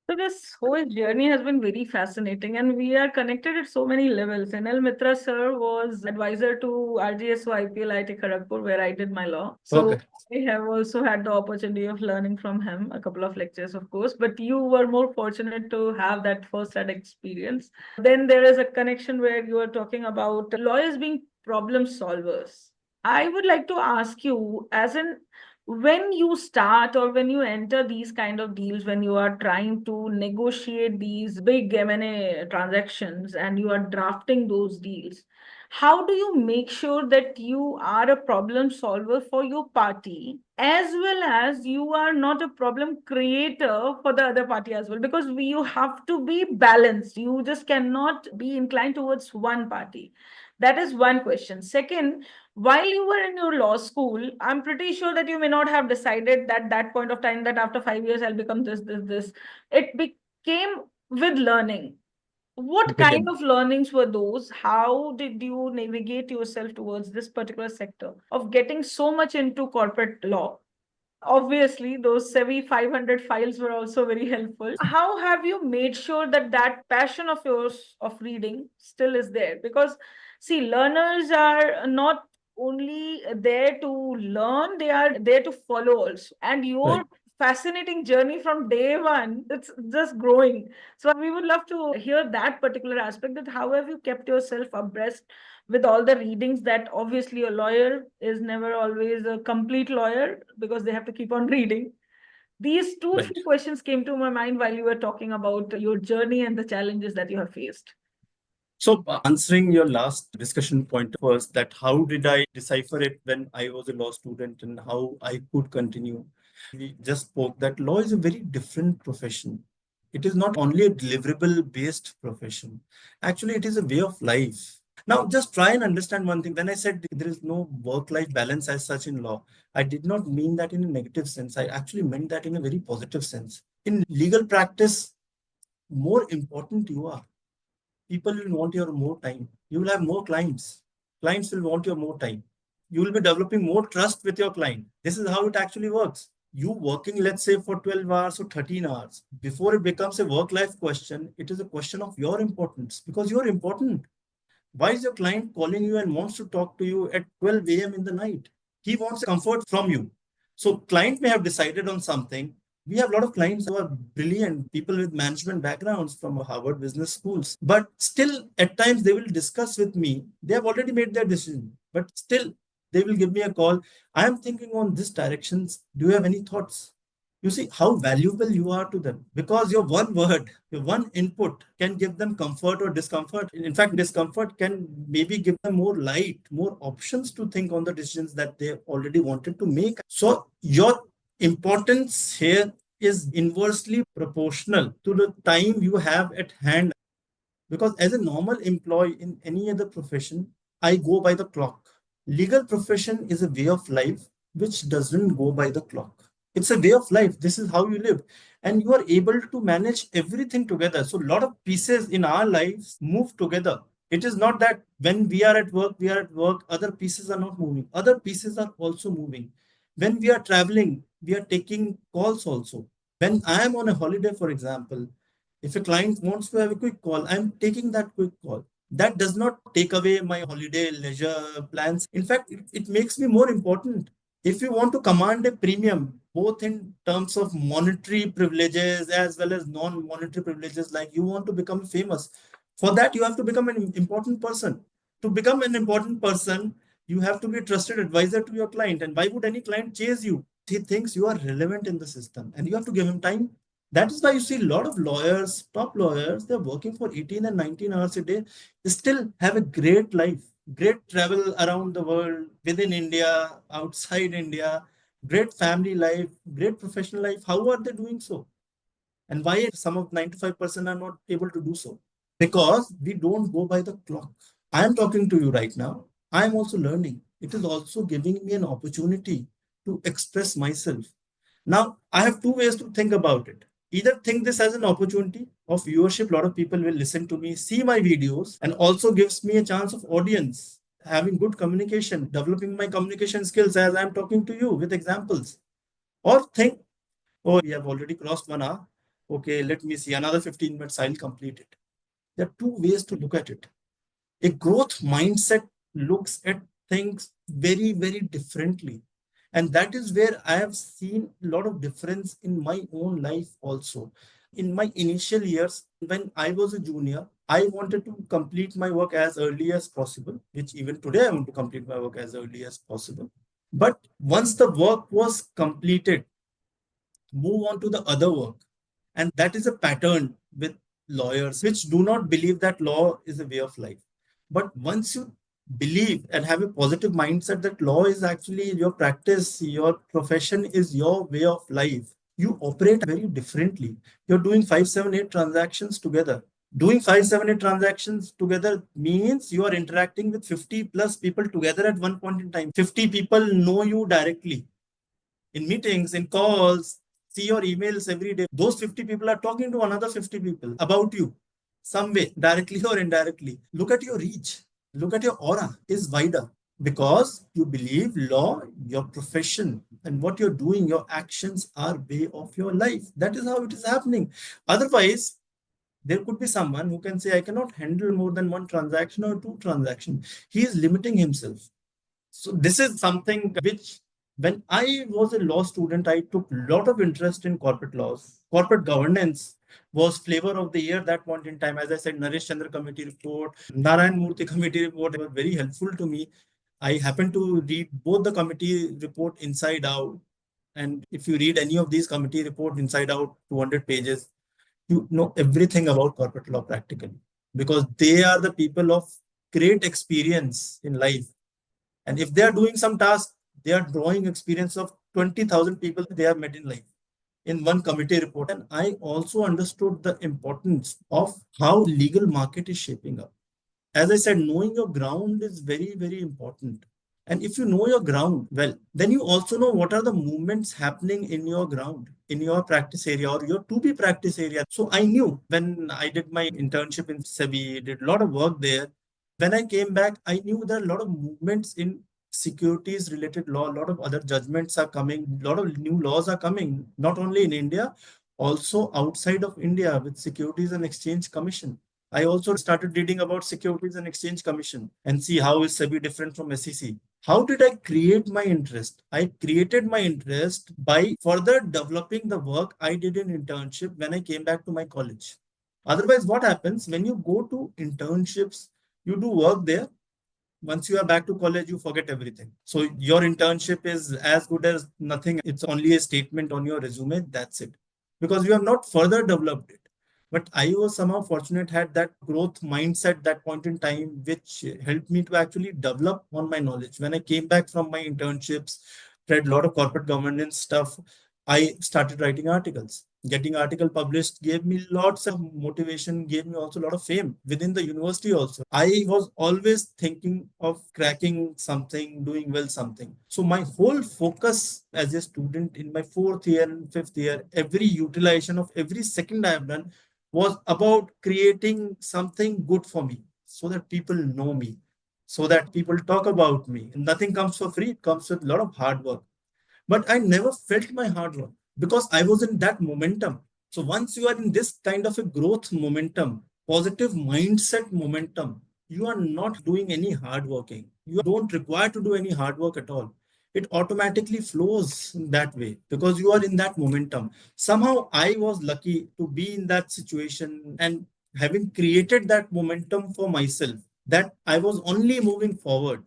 So this whole journey has been very fascinating, and we are connected at so many levels. NL Mitra sir was advisor to RGSO IPL IT Kharagpur, where I did my law. So Okay. I have also had the opportunity of learning from him a couple of lectures, of course. But you were more fortunate to have that first-hand experience. Then there is a connection where you are talking about lawyers being problem solvers. I would like to ask you, as an when you start or when you enter these kind of deals, when you are trying to negotiate these big M&A transactions and you are drafting those deals, how do you make sure that you are a problem solver for your party as well as you are not a problem creator for the other party as well? Because you have to be balanced. You just cannot be inclined towards one party. That is one question. Second, while you were in your law school, I'm pretty sure that you may not have decided that that point of time that after 5 years I'll become this. It became with learning. What kind Brilliant. of learnings were those? How did you navigate yourself towards this particular sector of getting so much into corporate law? Obviously, those SEBI 500 files were also very helpful. How have you made sure that that passion of yours of reading still is there? Because, see, learners are not only there to learn, they are there to follow also. And Right. your fascinating journey from day one, it's just growing. So we would love to hear that particular aspect, that how have you kept yourself abreast with all the readings, that obviously a lawyer is never always a complete lawyer because they have to keep on reading. These two, Right. three questions came to my mind while you were talking about your journey and the challenges that you have faced. So, answering your last discussion point first, that how did I decipher it when I was a law student and how I could continue? We just spoke that law is a very different profession. It is not only a deliverable based profession. Actually, it is a way of life. Now, just try and understand one thing. When I said there is no work life balance as such in law, I did not mean that in a negative sense. I actually meant that in a very positive sense. In legal practice, more important you are, people will want your more time. You will have more clients. Clients will want your more time. You will be developing more trust with your client. This is how it actually works. You working, let's say, for 12 hours or 13 hours, before it becomes a work life question, it is a question of your importance because you're important. Why is your client calling you and wants to talk to you at 12 a.m. in the night? He wants comfort from you. So client may have decided on something. We have a lot of clients who are brilliant people with management backgrounds from Harvard business schools, but still at times they will discuss with me. They have already made their decision, but still they will give me a call. I am thinking on this directions. Do you have any thoughts? You see how valuable you are to them, because your one word, your one input can give them comfort or discomfort. In fact, discomfort can maybe give them more light, more options to think on the decisions that they already wanted to make. So your importance here is inversely proportional to the time you have at hand. Because as a normal employee in any other profession, I go by the clock. Legal profession is a way of life which doesn't go by the clock. It's a way of life. This is how you live. And you are able to manage everything together. So a lot of pieces in our lives move together. It is not that when we are at work, other pieces are not moving. Other pieces are also moving. When we are traveling, we are taking calls also. When I am on a holiday, for example, if a client wants to have a quick call, I'm taking that quick call. That does not take away my holiday leisure plans. In fact, it makes me more important. If you want to command a premium, both in terms of monetary privileges as well as non-monetary privileges, like you want to become famous, for that you have to become an important person. To become an important person, you have to be a trusted advisor to your client. And why would any client chase you? He thinks you are relevant in the system and you have to give him time. That is why you see a lot of lawyers, top lawyers, they're working for 18 and 19 hours a day. They still have a great life, great travel around the world, within India, outside India, great family life, great professional life. How are they doing so? And why some of 95% are not able to do so? Because we don't go by the clock. I am talking to you right now. I am also learning. It is also giving me an opportunity to express myself. Now, I have two ways to think about it. Either think this as an opportunity of viewership, a lot of people will listen to me, see my videos, and also gives me a chance of audience, having good communication, developing my communication skills as I'm talking to you with examples. Or think, oh, we have already crossed 1 hour. Okay, let me see, another 15 minutes, I'll complete it. There are two ways to look at it. A growth mindset looks at things very, very differently. And that is where I have seen a lot of difference in my own life also. In my initial years, when I was a junior, I wanted to complete my work as early as possible, which even today I want to complete my work as early as possible. But once the work was completed, move on to the other work. And that is a pattern with lawyers, which do not believe that law is a way of life. But once you believe and have a positive mindset that law is actually your practice, your profession is your way of life, you operate very differently. You're doing 578 transactions together. Doing 578 transactions together means you are interacting with 50 plus people together at one point in time. 50 people know you directly in meetings, in calls, see your emails every day. Those 50 people are talking to another 50 people about you, some way, directly or indirectly. Look at your reach. Look at your aura is wider because you believe law, your profession, and what you're doing, your actions are way of your life. That is how it is happening. Otherwise, there could be someone who can say, I cannot handle more than one transaction or two transactions. He is limiting himself. So this is something which, when I was a law student, I took a lot of interest in corporate laws. Corporate governance was flavor of the year that point in time. As I said, Naresh Chandra committee report, Narayan Murthy committee report were very helpful to me. I happened to read both the committee report inside out. And if you read any of these committee report inside out, 200 pages, you know everything about corporate law practically, because they are the people of great experience in life. And if they are doing some task, they are drawing experience of 20,000 people they have met in life in one committee report. And I also understood the importance of how legal market is shaping up. As I said, knowing your ground is very, very important. And if you know your ground well, then you also know what are the movements happening in your ground, in your practice area or your to be practice area. So I knew when I did my internship in SEBI, did a lot of work there. When I came back, I knew there are a lot of movements in securities related law, a lot of other judgments are coming, a lot of new laws are coming, not only in India, also outside of India with Securities and Exchange Commission. I also started reading about Securities and Exchange Commission and see how is SEBI different from SEC. How did I create my interest? I created my interest by further developing the work I did in internship when I came back to my college. Otherwise, what happens when you go to internships, you do work there. Once you are back to college, you forget everything. So your internship is as good as nothing. It's only a statement on your resume. That's it. Because you have not further developed it. But I was somehow fortunate, had that growth mindset that point in time, which helped me to actually develop on my knowledge. When I came back from my internships, read a lot of corporate governance stuff, I started writing articles. Getting article published gave me lots of motivation, gave me also a lot of fame within the university also. I was always thinking of cracking something, doing well something. So my whole focus as a student in my fourth year and fifth year, every utilization of every second I have done was about creating something good for me so that people know me, so that people talk about me. And nothing comes for free, it comes with a lot of hard work. But I never felt my hard work because I was in that momentum. So once you are in this kind of a growth momentum, positive mindset momentum, you are not doing any hard working. You don't require to do any hard work at all. It automatically flows in that way because you are in that momentum. Somehow I was lucky to be in that situation and having created that momentum for myself, that I was only moving forward.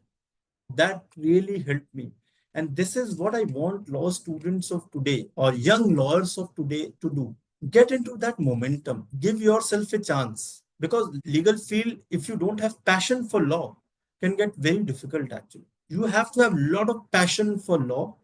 That really helped me. And this is what I want law students of today or young lawyers of today to do. Get into that momentum, give yourself a chance, because legal field, if you don't have passion for law, can get very difficult actually. You have to have a lot of passion for law,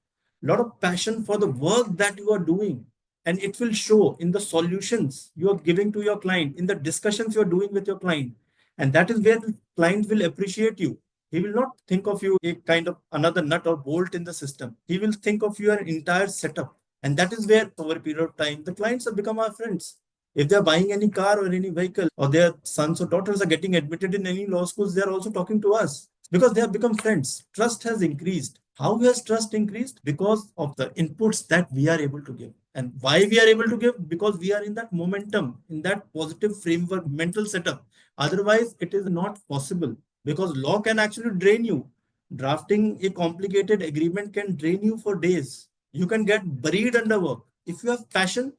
a lot of passion for the work that you are doing, and it will show in the solutions you are giving to your client, in the discussions you are doing with your client. And that is where the client will appreciate you. He will not think of you a kind of another nut or bolt in the system. He will think of your entire setup. And that is where, over a period of time, the clients have become our friends. If they're buying any car or any vehicle, or their sons or daughters are getting admitted in any law schools, they're also talking to us because they have become friends. Trust has increased. How has trust increased? Because of the inputs that we are able to give. And why we are able to give? Because we are in that momentum, in that positive framework, mental setup. Otherwise, it is not possible because law can actually drain you. Drafting a complicated agreement can drain you for days. You can get buried under work. If you have passion,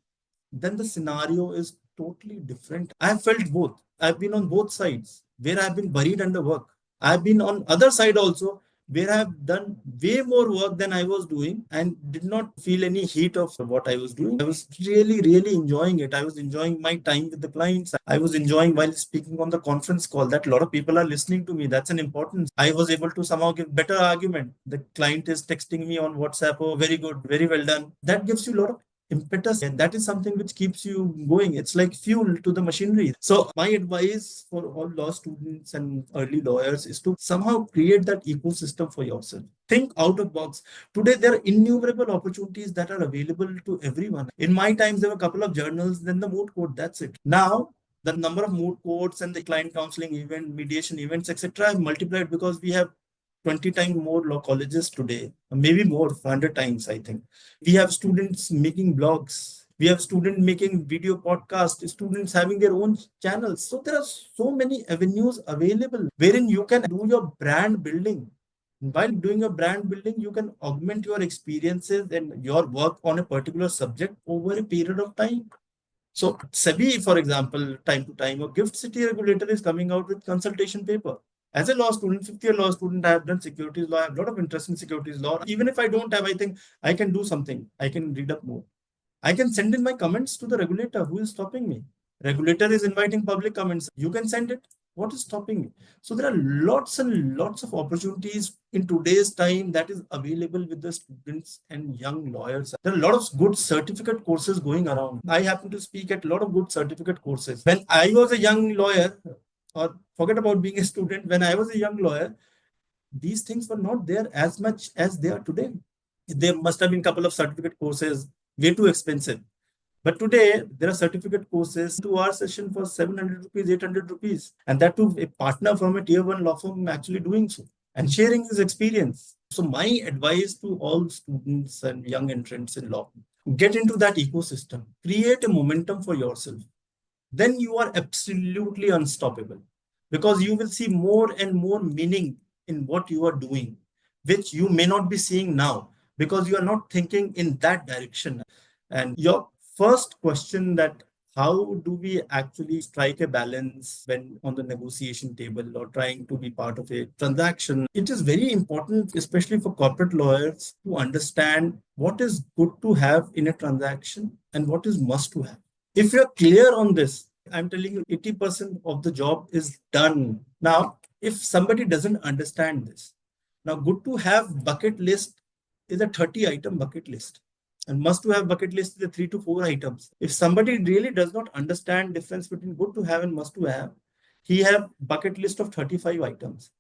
then the scenario is totally different. I have felt both. I've been on both sides where I've been buried under work. I've been on other side also where I've done way more work than I was doing and did not feel any heat of what I was doing. I was really, really enjoying it. I was enjoying my time with the clients. I was enjoying while speaking on the conference call that a lot of people are listening to me. That's an importance. I was able to somehow give better argument. The client is texting me on WhatsApp, oh, very good, very well done. That gives you a lot of impetus, and that is something which keeps you going. It's like fuel to the machinery. So my advice for all law students and early lawyers is to somehow create that ecosystem for yourself. Think out of box. Today there are innumerable opportunities that are available to everyone. In my times there were a couple of journals, then the moot court, that's it. Now the number of moot courts and the client counseling event, mediation events, etc. have multiplied because we have 20 times more law colleges today, maybe more, 100 times, I think. We have students making blogs. We have students making video podcasts, students having their own channels. So there are so many avenues available wherein you can do your brand building. While doing your brand building, you can augment your experiences and your work on a particular subject over a period of time. So SEBI, for example, time to time, a gift city regulator is coming out with consultation paper. As a law student, fifth year law student, I have done securities law. I have a lot of interest in securities law. Even if I don't have, I think I can do something. I can read up more. I can send in my comments to the regulator. Who is stopping me? Regulator is inviting public comments. You can send it. What is stopping me? So there are lots and lots of opportunities in today's time that is available with the students and young lawyers. There are a lot of good certificate courses going around. I happen to speak at a lot of good certificate courses. When I was a young lawyer, or forget about being a student, when I was a young lawyer, these things were not there as much as they are today. There must have been a couple of certificate courses, way too expensive. But today, there are certificate courses, 2 hour session for 700 rupees, 800 rupees. And that too, a partner from a tier one law firm actually doing so and sharing his experience. So my advice to all students and young entrants in law, get into that ecosystem, create a momentum for yourself. then you are absolutely unstoppable, because you will see more and more meaning in what you are doing, which you may not be seeing now because you are not thinking in that direction. And your first question, that how do we actually strike a balance when on the negotiation table or trying to be part of a transaction? It is very important, especially for corporate lawyers, to understand what is good to have in a transaction and what is must to have. If you're clear on this, I'm telling you, 80% of the job is done. Now, if somebody doesn't understand this, now good to have bucket list is a 30 item bucket list, and must to have bucket list is a 3 to 4 items. If somebody really does not understand difference between good to have and must to have, he have bucket list of 35 items.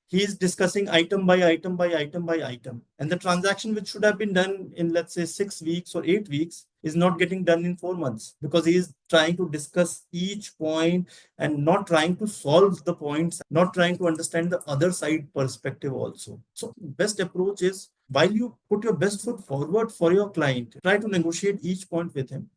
He is discussing item by item by item by item, and the transaction which should have been done in, let's say, 6 weeks or 8 weeks is not getting done in 4 months, because he is trying to discuss each point and not trying to solve the points, not trying to understand the other side perspective also. So best approach is, while you put your best foot forward for your client, try to negotiate each point with him,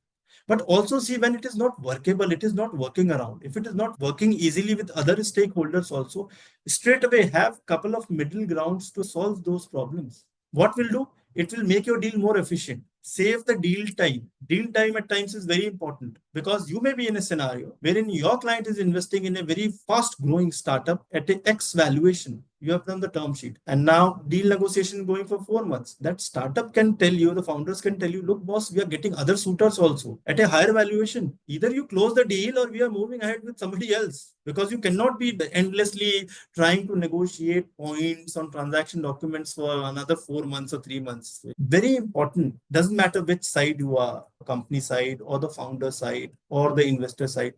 but also see when it is not workable, it is not working around. If it is not working easily with other stakeholders also, straight away have couple of middle grounds to solve those problems. What will do? It will make your deal more efficient. Save the deal time. Deal time at times is very important, because you may be in a scenario wherein your client is investing in a very fast growing startup at a X valuation. You have done the term sheet, and now deal negotiation going for 4 months. That startup can tell you, the founders can tell you, look, boss, we are getting other suitors also at a higher valuation. Either you close the deal or we are moving ahead with somebody else, because you cannot be endlessly trying to negotiate points on transaction documents for another 4 months or 3 months. Very important. Doesn't matter which side you are, company side or the founder side or the investor side,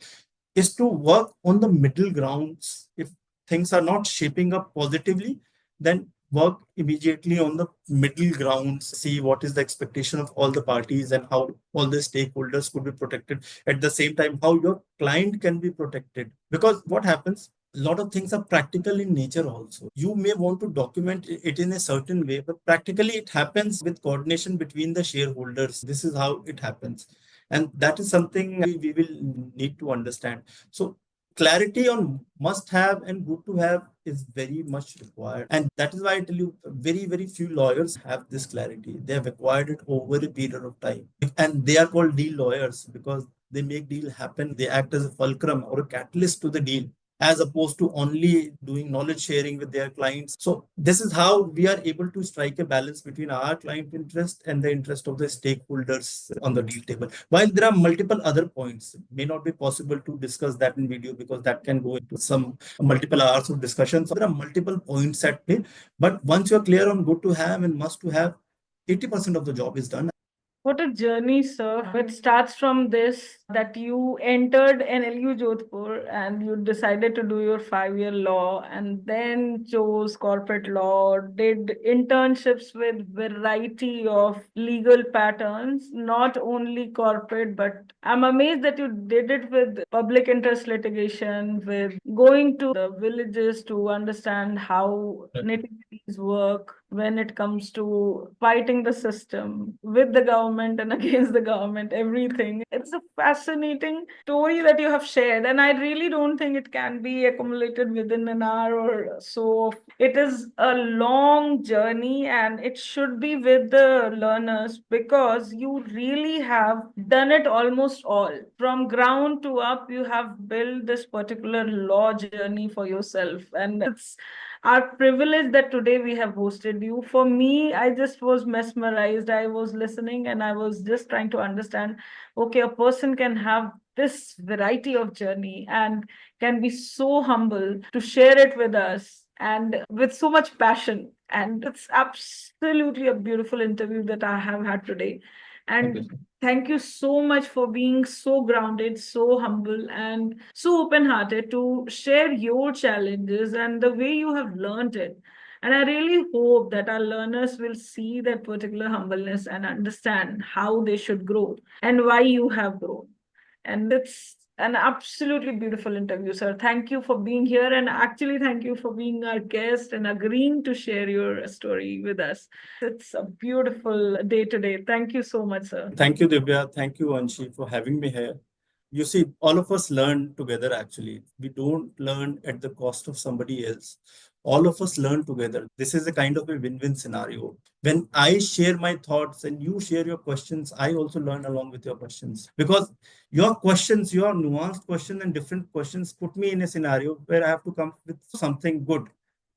is to work on the middle grounds. If things are not shaping up positively, then work immediately on the middle grounds, see what is the expectation of all the parties and how all the stakeholders could be protected. At the same time, how your client can be protected. Because what happens, a lot of things are practical in nature also. You may want to document it in a certain way, but practically it happens with coordination between the shareholders. This is how it happens. And that is something we will need to understand. So clarity on must have and good to have is very much required. And that is why I tell you, very, very few lawyers have this clarity. They have acquired it over a period of time. And they are called deal lawyers because they make deal happen. They act as a fulcrum or a catalyst to the deal, as opposed to only doing knowledge sharing with their clients. So this is how we are able to strike a balance between our client interest and the interest of the stakeholders on the deal table. While there are multiple other points, it may not be possible to discuss that in video because that can go into some multiple hours of discussion. So there are multiple points at play. But once you're clear on good to have and must to have, 80% of the job is done. What a journey, sir. It starts from this that you entered NLU Jodhpur and you decided to do your 5 year law and then chose corporate law, did internships with variety of legal patterns, not only corporate, but I'm amazed that you did it with public interest litigation, with going to the villages to understand how nitty-gritties work when it comes to fighting the system with the government and against the government, everything. It's a fascinating story that you have shared, and I really don't think it can be accumulated within an hour or so. It is a long journey, and it should be with the learners because you really have done it almost all. From ground to up, you have built this particular law journey for yourself, and it's our privilege that today we have hosted you. For me, I just was mesmerized. I was listening and I was just trying to understand, okay, a person can have this variety of journey and can be so humble to share it with us and with so much passion. And it's absolutely a beautiful interview that I have had today. And thank you so much for being so grounded, so humble, and so open hearted to share your challenges and the way you have learned it. And I really hope that our learners will see that particular humbleness and understand how they should grow and why you have grown. And it's an absolutely beautiful interview, sir. Thank you for being here. And actually, thank you for being our guest and agreeing to share your story with us. It's a beautiful day today. Thank you so much, sir. Thank you, Divya. Thank you, Anshi, for having me here. You see, all of us learn together actually. We don't learn at the cost of somebody else. All of us learn together. This is a kind of a win-win scenario. When I share my thoughts and you share your questions, I also learn along with your questions. Because your questions, your nuanced questions and different questions put me in a scenario where I have to come with something good,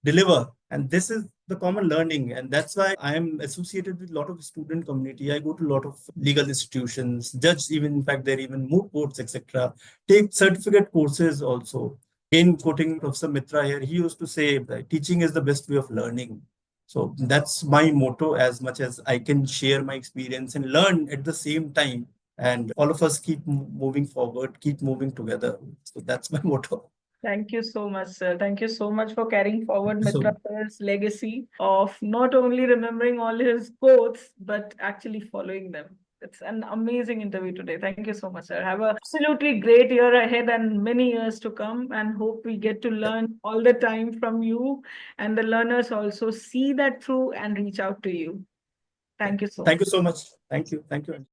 deliver. And this is the common learning. And that's why I am associated with a lot of student community. I go to a lot of legal institutions, judge, even in fact, they're even moot courts, etc. Take certificate courses also. In quoting Professor Mitra here, he used to say that teaching is the best way of learning. So that's my motto. As much as I can share my experience and learn at the same time, and all of us keep moving forward, keep moving together. So that's my motto. Thank you so much, sir. Thank you so much for carrying forward Mitra So sir's legacy of not only remembering all his quotes, but actually following them. It's an amazing interview today. Thank you so much, sir. Have a absolutely great year ahead and many years to come, and hope we get to learn all the time from you, and the learners also see that through and reach out to you. Thank you so thank much. you so much. Thank you. Thank you.